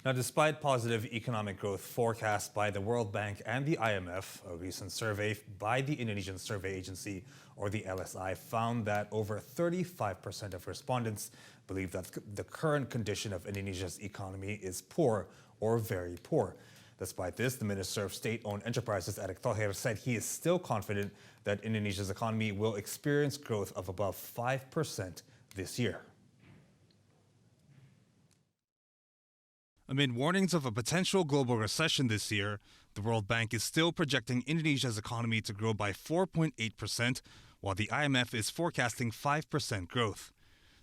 Now, despite positive economic growth forecast by the World Bank and the IMF, a recent survey by the Indonesian Survey Agency, or the LSI, found that over 35% of respondents believe that the current condition of Indonesia's economy is poor or very poor. Despite this, the Minister of State-Owned Enterprises, Erick Thohir, said he is still confident that Indonesia's economy will experience growth of above 5% this year. Amid warnings of a potential global recession this year, the World Bank is still projecting Indonesia's economy to grow by 4.8%, while the IMF is forecasting 5% growth.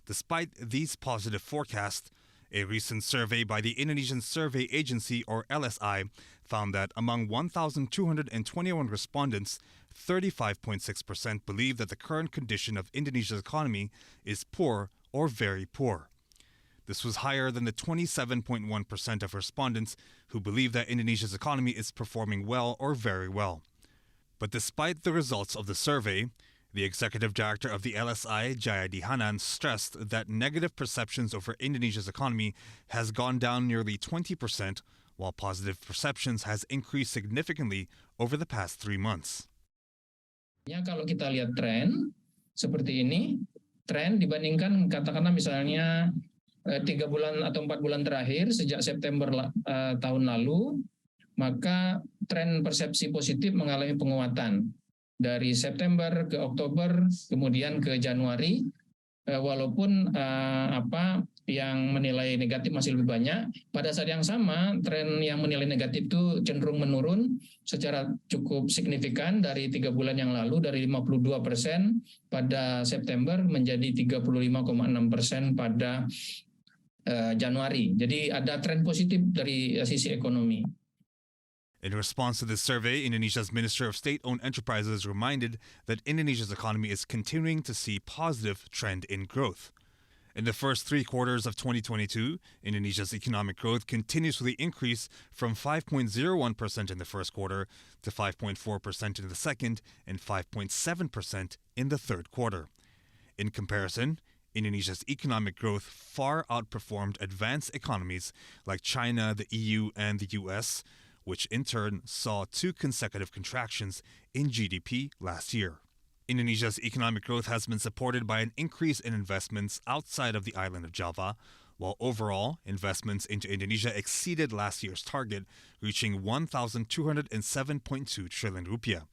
Despite these positive forecasts, a recent survey by the Indonesian Survey Agency, or LSI, found that among 1,221 respondents, 35.6% believe that the current condition of Indonesia's economy is poor or very poor. This was higher than the 27.1% of respondents who believe that Indonesia's economy is performing well or very well. But despite the results of the survey, the executive director of the LSI, Jayadi Hanan, stressed that negative perceptions over Indonesia's economy has gone down nearly 20%, while positive perceptions has increased significantly over the past 3 months. Ya, kalau kita lihat tren seperti ini, tren dibandingkan katakanlah misalnya 3 bulan atau 4 bulan terakhir sejak September tahun lalu, maka tren persepsi positif mengalami penguatan dari September ke Oktober, kemudian ke Januari, walaupun yang menilai negatif masih lebih banyak. Pada saat yang sama, tren yang menilai negatif itu cenderung menurun secara cukup signifikan dari 3 bulan yang lalu, dari 52% pada September menjadi 35,6% pada Januari. Jadi ada tren positif dari sisi ekonomi. In response to this survey, Indonesia's Minister of State-Owned Enterprises reminded that Indonesia's economy is continuing to see positive trend in growth. In the first 3 quarters of 2022, Indonesia's economic growth continuously increased from 5.01% in the first quarter to 5.4% in the second and 5.7% in the third quarter. In comparison, Indonesia's economic growth far outperformed advanced economies like China, the EU, and the US, which in turn saw 2 consecutive contractions in GDP last year. Indonesia's economic growth has been supported by an increase in investments outside of the island of Java, while overall investments into Indonesia exceeded last year's target, reaching 1,207.2 trillion rupiah.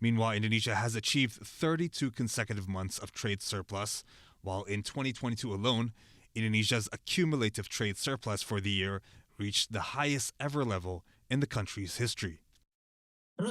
Meanwhile, Indonesia has achieved 32 consecutive months of trade surplus, while in 2022 alone, Indonesia's accumulative trade surplus for the year reached the highest ever level in the country's history.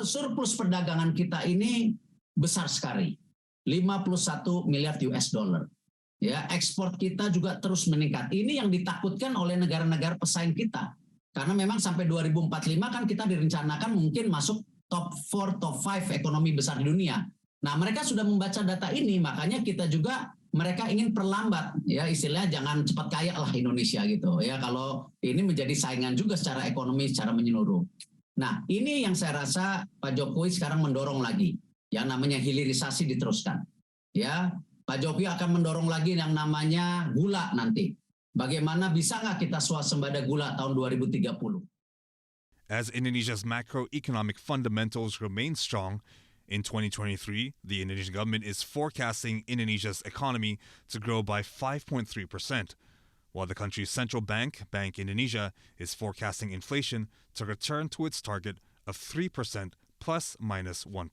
Surplus perdagangan kita ini besar sekali, 51 miliar US dollar. Ya, ekspor kita juga terus meningkat. Ini yang ditakutkan oleh negara-negara pesaing kita. Karena memang sampai 2045 kan kita direncanakan mungkin masuk top 4, top 5 ekonomi besar di dunia. Nah, mereka sudah membaca data ini, makanya kita juga mereka ingin perlambat, ya istilahnya jangan cepat kaya lah Indonesia gitu ya, kalau ini menjadi saingan juga secara ekonomi secara menyeluruh. Nah, ini yang saya rasa Pak Jokowi sekarang mendorong lagi, yang namanya hilirisasi diteruskan. Ya, Pak Jokowi akan mendorong lagi yang namanya gula nanti. Bagaimana bisa nggak kita swasembada gula tahun 2030? As Indonesia's macroeconomic fundamentals remain strong, in 2023, the Indonesian government is forecasting Indonesia's economy to grow by 5.3%, while the country's central bank, Bank Indonesia, is forecasting inflation to return to its target of 3% plus minus 1%.